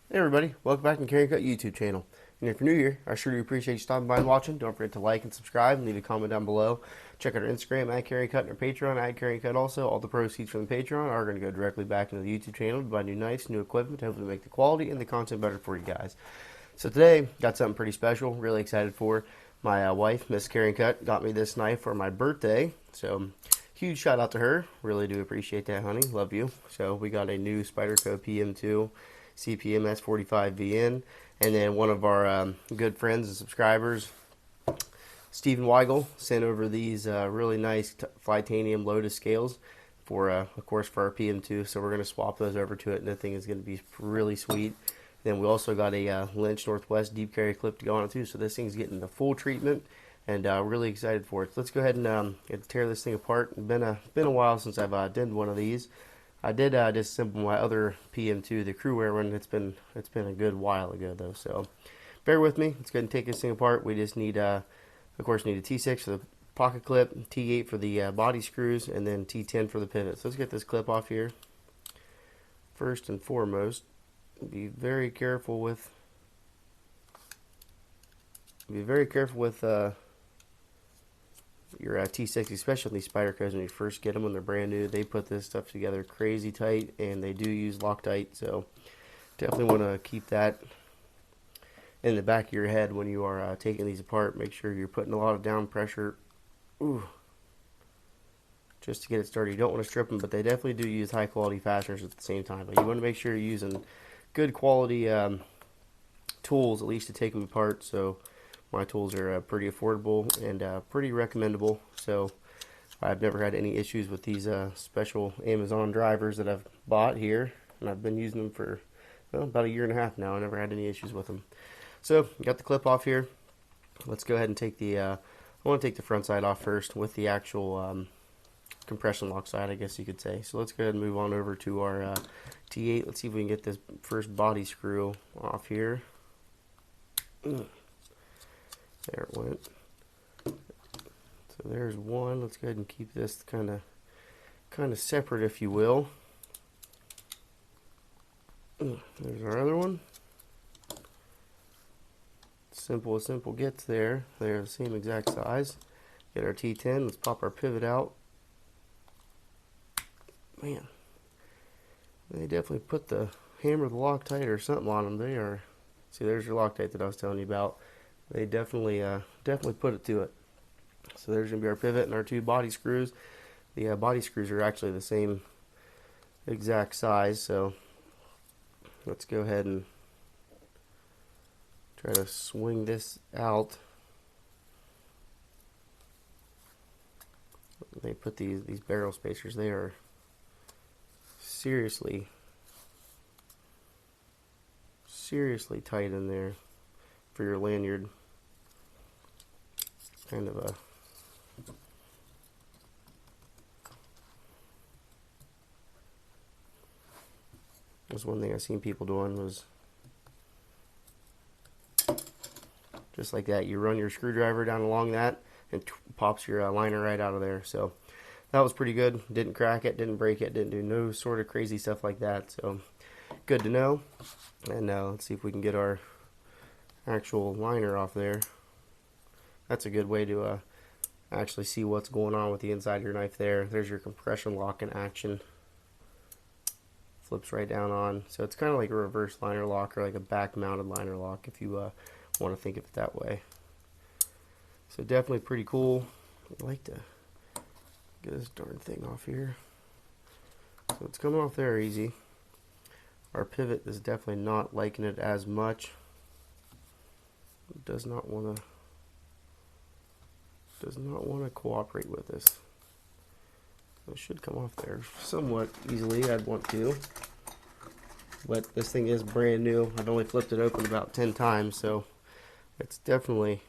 Hey everybody, welcome back to the Carry and Cut YouTube channel. And if you're new here, I sure do appreciate you stopping by and watching. Don't forget to like and subscribe and leave a comment down below. Check out our Instagram at Carry and Cut and our Patreon at Carry and Cut also. All the proceeds from the Patreon are going to go directly back into the YouTube channel to buy new knives, new equipment to hopefully make the quality and the content better for you guys. So today, got something pretty special, really excited for. My wife, Miss Carry and Cut, got me this knife for my birthday. So huge shout out to her. Really do appreciate that, honey. Love you. So we got a new Spyderco PM2 CPMS 45VN, and then one of our good friends and subscribers, Stephen Weigel, sent over these really nice Flytanium Lotus scales for, of course, for our PM2. So we're going to swap those over to it, and the thing is going to be really sweet. Then we also got a Lynch Northwest deep carry clip to go on it too. So this thing's getting the full treatment, and really excited for it. So let's go ahead and tear this thing apart. It's been a while since I've done one of these. I did disassemble my other PM2, the Crewwear one. It's been a good while ago though, so bear with me. Let's go ahead and take this thing apart. We just need, of course, need a T6 for the pocket clip, T8 for the body screws, and then T10 for the pivot. So let's get this clip off here. First and foremost, be very careful with your T6, especially these Spydercos when you first get them when they're brand new. They put this stuff together crazy tight, and they do use Locktite, so definitely want to keep that in the back of your head when you are taking these apart. Make sure you're putting a lot of down pressure, just to get it started. You don't want to strip them, but they definitely do use high quality fasteners at the same time. But you want to make sure you're using good quality tools at least to take them apart. So my tools are pretty affordable and pretty recommendable. So I've never had any issues with these special Amazon drivers that I've bought here, and I've been using them for about a year and a half now. I never had any issues with them. So got the clip off here. Let's go ahead and take the I want to take the front side off first with the actual compression lock side, I guess you could say. So let's go ahead and move on over to our T8. Let's see if we can get this first body screw off here. There it went. So there's one. Let's go ahead and keep this kind of separate, if you will. There's our other one. Simple as simple gets there. They're the same exact size. Get our T10. Let's pop our pivot out. Man, they definitely put the hammer, the Loctite, or something on them. They are. See, there's your Loctite that I was telling you about. They definitely put it to it. So there's going to be our pivot and our two body screws. The body screws are actually the same exact size, so let's go ahead and try to swing this out. They put these barrel spacers, they are seriously tight in there for your lanyard. Kind of a was one thing I've seen people doing was just like that. You run your screwdriver down along that and pops your liner right out of there. So that was pretty good. Didn't crack it, didn't break it, didn't do no sort of crazy stuff like that. So good to know. And now let's see if we can get our actual liner off there. That's a good way to actually see what's going on with the inside of your knife there. There's your compression lock in action. Flips right down on. So it's kind of like a reverse liner lock or like a back mounted liner lock if you want to think of it that way. So definitely pretty cool. I'd like to get this darn thing off here. So it's coming off there easy. Our pivot is definitely not liking it as much. It does not want to cooperate with this. It should come off there somewhat easily, I'd want to. But this thing is brand new. I've only flipped it open about 10 times, so it's definitely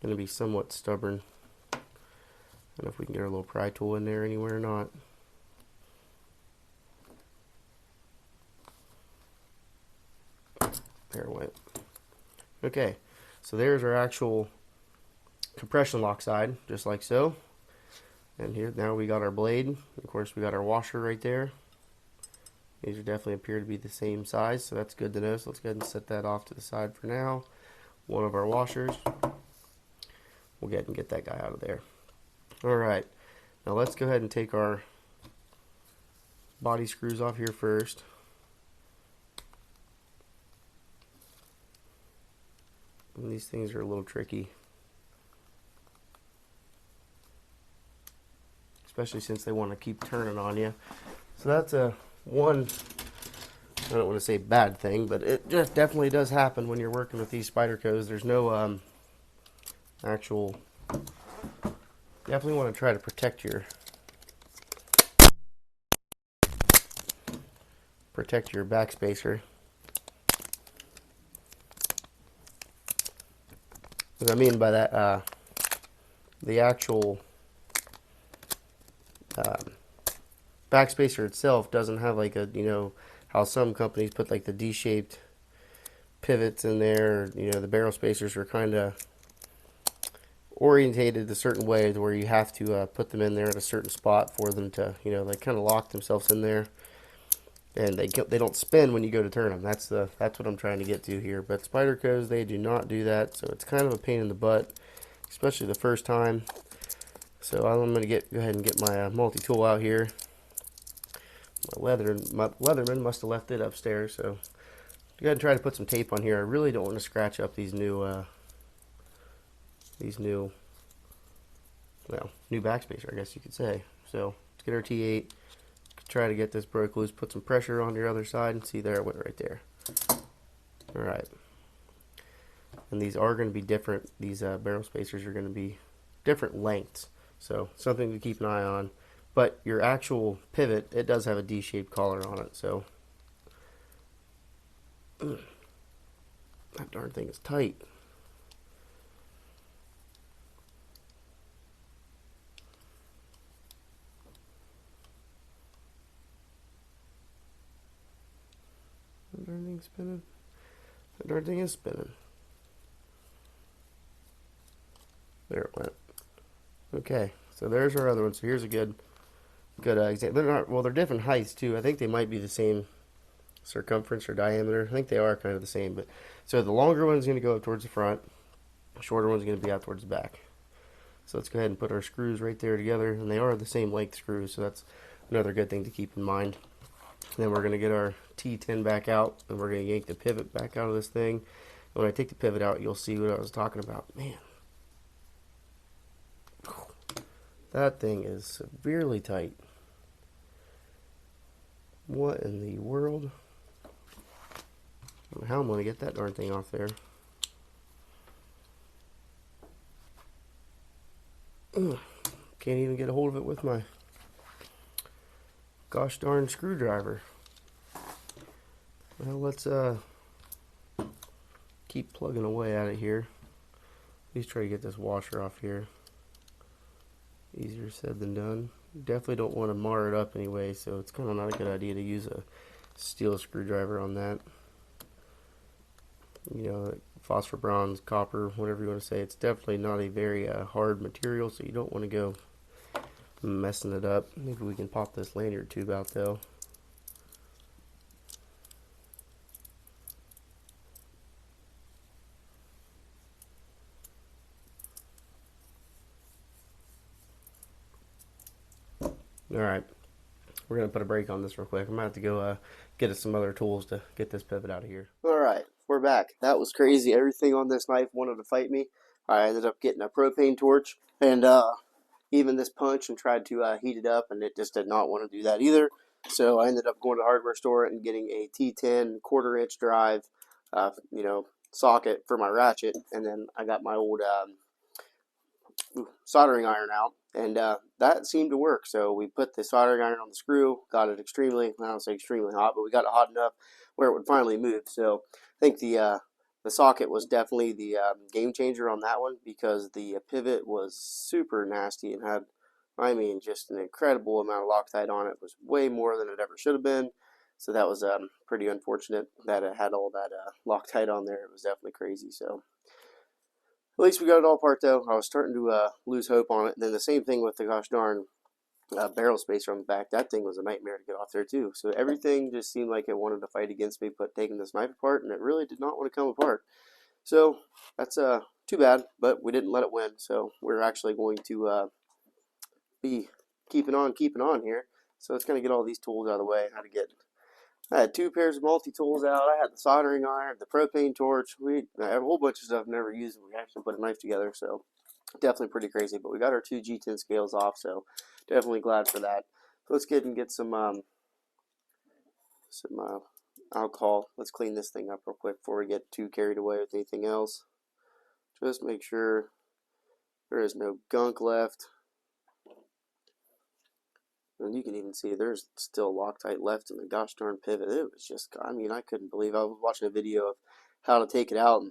going to be somewhat stubborn. I don't know if we can get our little pry tool in there anywhere or not. There it went. Okay, so there's our actual compression lock side, just like so. And here now we got our blade. Of course, we got our washer right there. These are definitely appear to be the same size, so that's good to know. So let's go ahead and set that off to the side for now. One of our washers. We'll go ahead and get that guy out of there. Alright, now let's go ahead and take our body screws off here first. And these things are a little tricky, especially since they want to keep turning on you. So that's a one, I don't want to say bad thing, but it just definitely does happen when you're working with these Spydercos. There's no actual, definitely want to try to protect your backspacer. What I mean by that, the actual backspacer itself doesn't have like a, you know, how some companies put like the D-shaped pivots in there. You know, the barrel spacers are kind of orientated a certain way to where you have to put them in there at a certain spot for them to, you know, they kind of lock themselves in there, and they don't spin when you go to turn them. That's what I'm trying to get to here. But Spydercos, they do not do that, so it's kind of a pain in the butt, especially the first time. So I'm going to go ahead and get my multi-tool out here. My Leatherman must have left it upstairs, so go ahead and try to put some tape on here. I really don't want to scratch up these new backspacer, I guess you could say. So let's get our T8, try to get this broke loose, put some pressure on your other side, and see, there it went right there. Alright. And these are going to be different. These barrel spacers are going to be different lengths, so something to keep an eye on. But your actual pivot, it does have a D-shaped collar on it, so that darn thing is tight. That darn thing's spinning. That darn thing is spinning. There it went. Okay, so there's our other one. So here's a good example. They're not, well, they're different heights too. I think they might be the same circumference or diameter. I think they are kind of the same. But so the longer one's going to go up towards the front, the shorter one's going to be out towards the back. So let's go ahead and put our screws right there together, and they are the same length screws, so that's another good thing to keep in mind. And then we're going to get our T10 back out, and we're going to yank the pivot back out of this thing. When I take the pivot out, you'll see what I was talking about. Man, that thing is severely tight. What in the world? I don't know how I'm going to get that darn thing off there. Ugh. Can't even get a hold of it with my gosh darn screwdriver. Well, let's keep plugging away at it here. At least try to get this washer off here. Easier said than done. Definitely don't want to mar it up anyway, so it's kind of not a good idea to use a steel screwdriver on that. You know, phosphor bronze, copper, whatever you want to say. It's definitely not a very hard material, so you don't want to go messing it up. Maybe we can pop this lanyard tube out though. Alright, we're going to put a brake on this real quick. I'm going to have to go get us some other tools to get this pivot out of here. Alright, we're back. That was crazy. Everything on this knife wanted to fight me. I ended up getting a propane torch and even this punch and tried to heat it up, and it just did not want to do that either. So I ended up going to the hardware store and getting a T10 1/4-inch drive, you know, socket for my ratchet, and then I got my old soldering iron out, and that seemed to work. So we put the soldering iron on the screw, got it extremely, I don't say extremely hot, but we got it hot enough where it would finally move. So I think the socket was definitely the game changer on that one, because the pivot was super nasty and had, I mean, just an incredible amount of Loctite on it. It was way more than it ever should have been. So that was pretty unfortunate that it had all that Loctite on there. It was definitely crazy. So at least we got it all apart though. I was starting to lose hope on it. And then the same thing with the gosh darn barrel spacer on the back. That thing was a nightmare to get off there too. So everything just seemed like it wanted to fight against me taking this knife apart, and it really did not want to come apart. So that's too bad, but we didn't let it win. So we're actually going to be keeping on here. So let's kind of get all these tools out of the way. I had 2 pairs of multi-tools out. I had the soldering iron, the propane torch. I have a whole bunch of stuff I've never used, and we actually put a knife together. So definitely pretty crazy. But we got our 2 G10 scales off, so definitely glad for that. So let's get some alcohol. Let's clean this thing up real quick before we get too carried away with anything else. Just make sure there is no gunk left. And you can even see there's still Loctite left in the gosh darn pivot. It was just, I mean, I couldn't believe. I was watching a video of how to take it out, and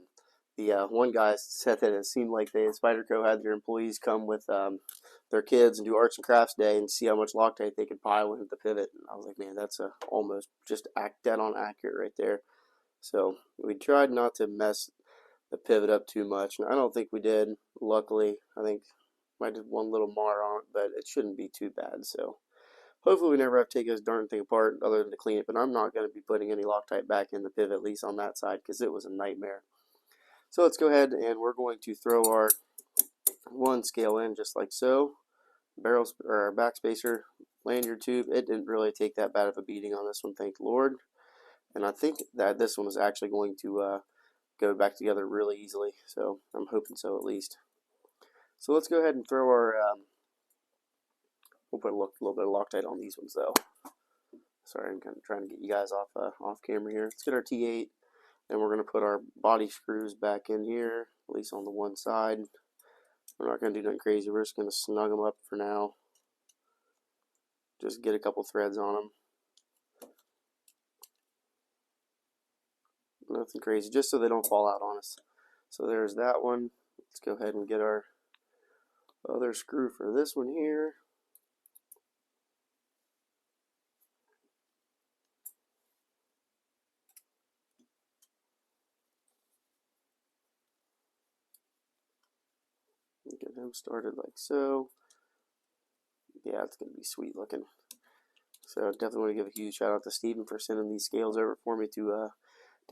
the one guy said that it seemed like Spyderco had their employees come with their kids and do arts and crafts day and see how much Loctite they could pile into the pivot. And I was like, man, that's almost just dead on accurate right there. So we tried not to mess the pivot up too much, and I don't think we did. Luckily, I think I did one little mar on it, but it shouldn't be too bad. So hopefully we never have to take this darn thing apart other than to clean it, but I'm not going to be putting any Loctite back in the pivot, at least on that side, because it was a nightmare. So let's go ahead and we're going to throw our 1 scale in just like so. Barrel or back spacer, lanyard tube. It didn't really take that bad of a beating on this one, thank the Lord. And I think that this one is actually going to go back together really easily. So I'm hoping so at least. So let's go ahead and throw our we'll put a little bit of Loctite on these ones though. Sorry, I'm kind of trying to get you guys off camera here. Let's get our T8, and we're going to put our body screws back in here, at least on the one side. We're not going to do nothing crazy. We're just going to snug them up for now. Just get a couple threads on them. Nothing crazy, just so they don't fall out on us. So there's that one. Let's go ahead and get our other screw for this one here. Get him started like so. Yeah, it's going to be sweet looking. So definitely want to give a huge shout out to Steven for sending these scales over for me to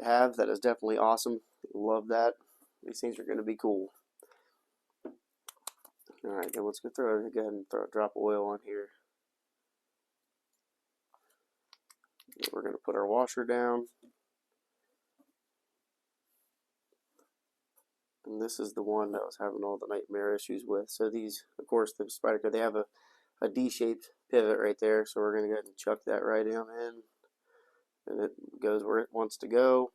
have. That is definitely awesome. Love that. These things are going to be cool. Alright, then let's go ahead and drop oil on here. We're going to put our washer down. And this is the one that I was having all the nightmare issues with. So these, of course, the Spyderco, they have a D-shaped pivot right there. So we're going to go ahead and chuck that right down in. And it goes where it wants to go.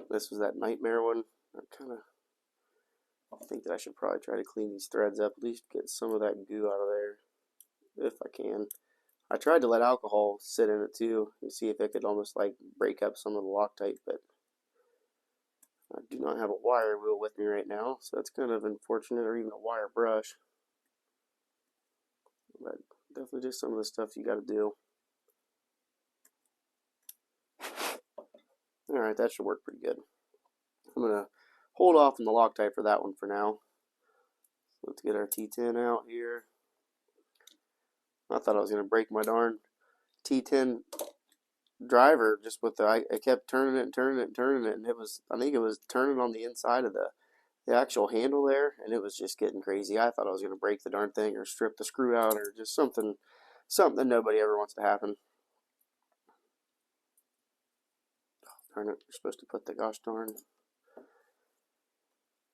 This was that nightmare one. I think that I should probably try to clean these threads up, at least get some of that goo out of there, if I can. I tried to let alcohol sit in it too, and see if it could almost like break up some of the Loctite, but I do not have a wire wheel with me right now, so that's kind of unfortunate, or even a wire brush. But definitely just some of the stuff you got to do. Alright, that should work pretty good. I'm going to hold off on the Loctite for that one for now. Let's get our T10 out here. I thought I was going to break my darn T10 driver just with I kept turning it and turning it and turning it, and I think it was turning on the inside of the actual handle there, and it was just getting crazy. I thought I was going to break the darn thing or strip the screw out or just something that nobody ever wants to happen. Oh, darn it, you're supposed to put the gosh darn.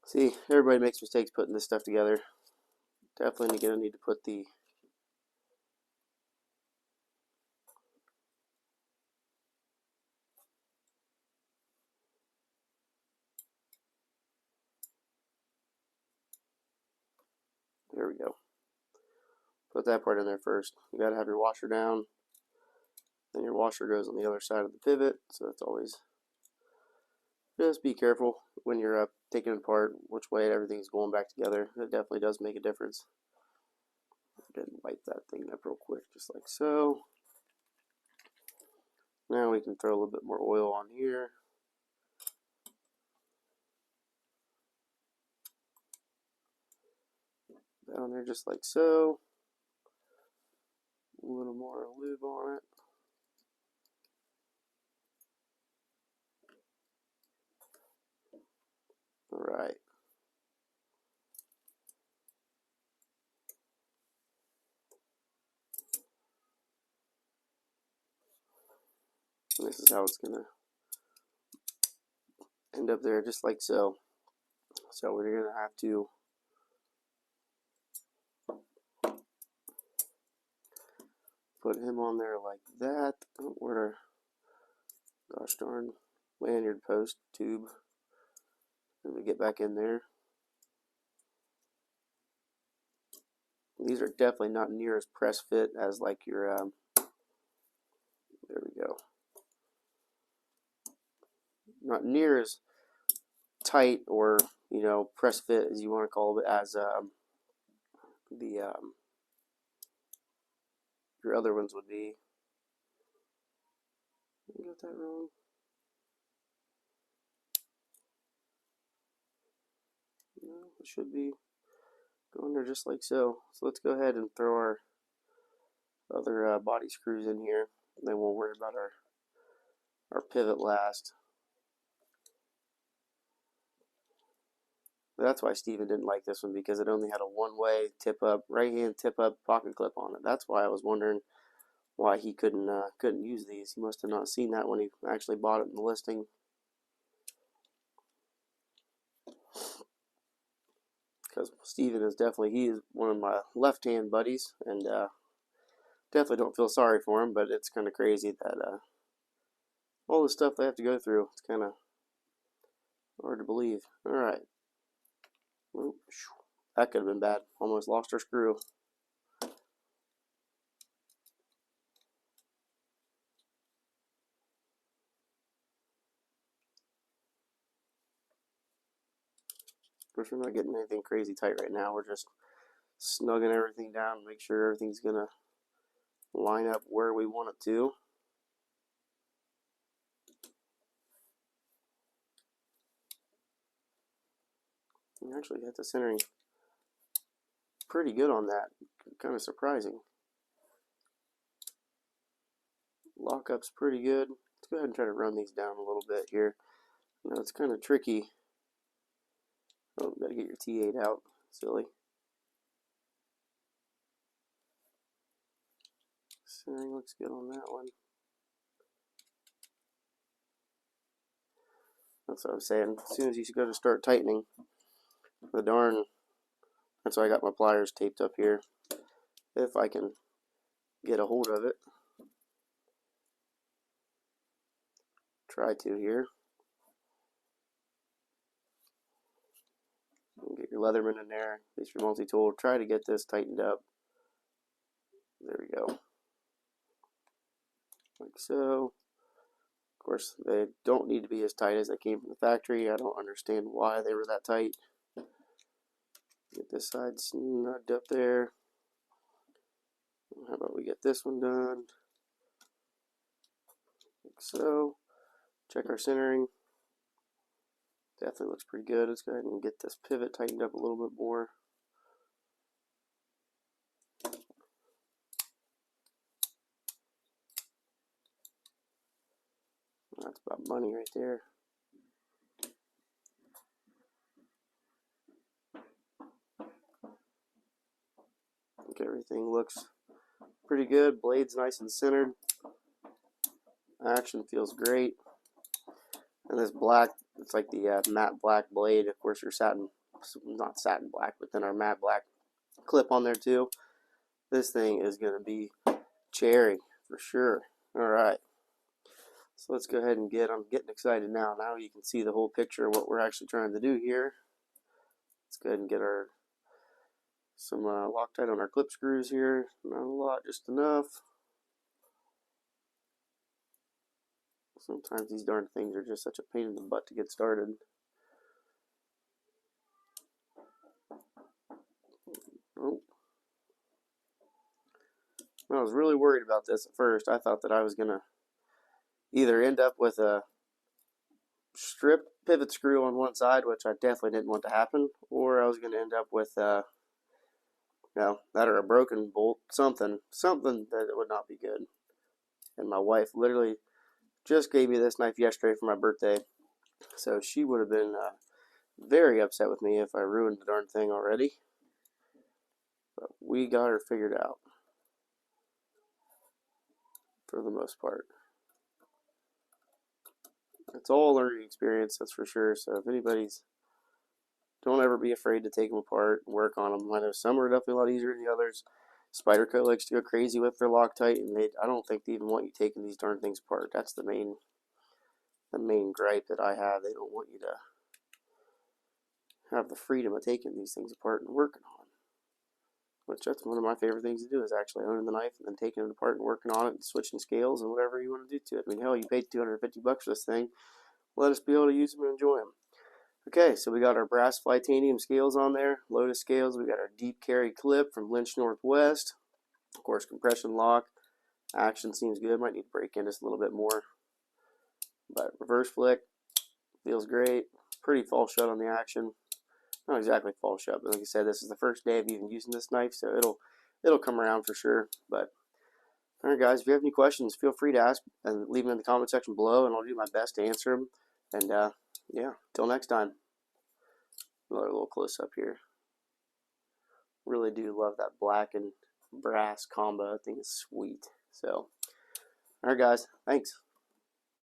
See, everybody makes mistakes putting this stuff together. Definitely going to need to put the there we go. Put that part in there first. You got to have your washer down. Then your washer goes on the other side of the pivot, so it's always, just be careful when you're taking it apart, which way everything's going back together. It definitely does make a difference. Go ahead and wipe that thing up real quick, just like so. Now we can throw a little bit more oil on here. Down there just like so. A little more lube on it. Alright. And this is how it's going to end up there, just like so. So we're going to have to put him on there like that. Oh, where'd our gosh darn lanyard post tube? Let me get back in there. These are definitely not near as press fit as like your, there we go. Not near as tight or, you know, press fit as you want to call it as your other ones would be. I got that wrong. No, it should be going there just like so. So let's go ahead and throw our other body screws in here. Then we'll worry about our pivot last. That's why Steven didn't like this one, because it only had a one-way tip up, right hand tip up pocket clip on it. That's why I was wondering why he couldn't use these. He must have not seen that when he actually bought it in the listing. Because Steven is he is one of my left-hand buddies, and definitely don't feel sorry for him, but it's kind of crazy that all the stuff they have to go through. It's kind of hard to believe. All right. Ooh, that could have been bad. Almost lost our screw. Of course, we're not getting anything crazy tight right now. We're just snugging everything down, make sure everything's going to line up where we want it to. We actually got the centering pretty good on that. Kind of surprising. Lockup's pretty good. Let's go ahead and try to run these down a little bit here. Now it's kind of tricky. Oh, gotta get your T8 out. Silly. Centering looks good on that one. That's what I was saying. As soon as you go to start tightening, that's why I got my pliers taped up here. If I can get a hold of it. Try to here. Get your Leatherman in there, at least your multi-tool. Try to get this tightened up. There we go. Like so. Of course, they don't need to be as tight as they came from the factory. I don't understand why they were that tight. Get this side snugged up there. How about we get this one done? Like so. Check our centering. Definitely looks pretty good. Let's go ahead and get this pivot tightened up a little bit more. That's about money right there. I think everything looks pretty good. Blade's nice and centered. Action feels great. And this black, it's like the matte black blade. Of course, your satin, not satin black, but then our matte black clip on there too. This thing is going to be cherry for sure. All right. So let's go ahead and I'm getting excited now. Now you can see the whole picture of what we're actually trying to do here. Let's go ahead and get some Loctite on our clip screws here. Not a lot, just enough. Sometimes these darn things are just such a pain in the butt to get started. Oh. I was really worried about this at first. I thought that I was going to either end up with a strip pivot screw on one side, which I definitely didn't want to happen, or I was going to end up with No, that or a broken bolt, something that would not be good. And my wife literally just gave me this knife yesterday for my birthday, so she would have been very upset with me if I ruined the darn thing already. But we got her figured out for the most part. It's all a learning experience, that's for sure. So if anybody's, don't ever be afraid to take them apart and work on them. I know some are definitely a lot easier than the others. Spyderco likes to go crazy with their Locktite, and I don't think they even want you taking these darn things apart. That's the main gripe that I have. They don't want you to have the freedom of taking these things apart and working on. Which that's one of my favorite things to do, is actually owning the knife and then taking it apart and working on it and switching scales and whatever you want to do to it. I mean, hell, you paid $250 for this thing. Let us be able to use them and enjoy them. Okay, so we got our brass Flytanium scales on there, Lotus scales. We got our deep carry clip from Lynch Northwest. Of course, compression lock. Action seems good. Might need to break in just a little bit more. But reverse flick feels great. Pretty fall shut on the action. Not exactly fall shut, but like I said, this is the first day of even using this knife, so it'll come around for sure. But alright guys, if you have any questions, feel free to ask and leave them in the comment section below, and I'll do my best to answer them. And yeah, till next time. Another little close up here. Really do love that black and brass combo. I think it's sweet. So alright guys, thanks.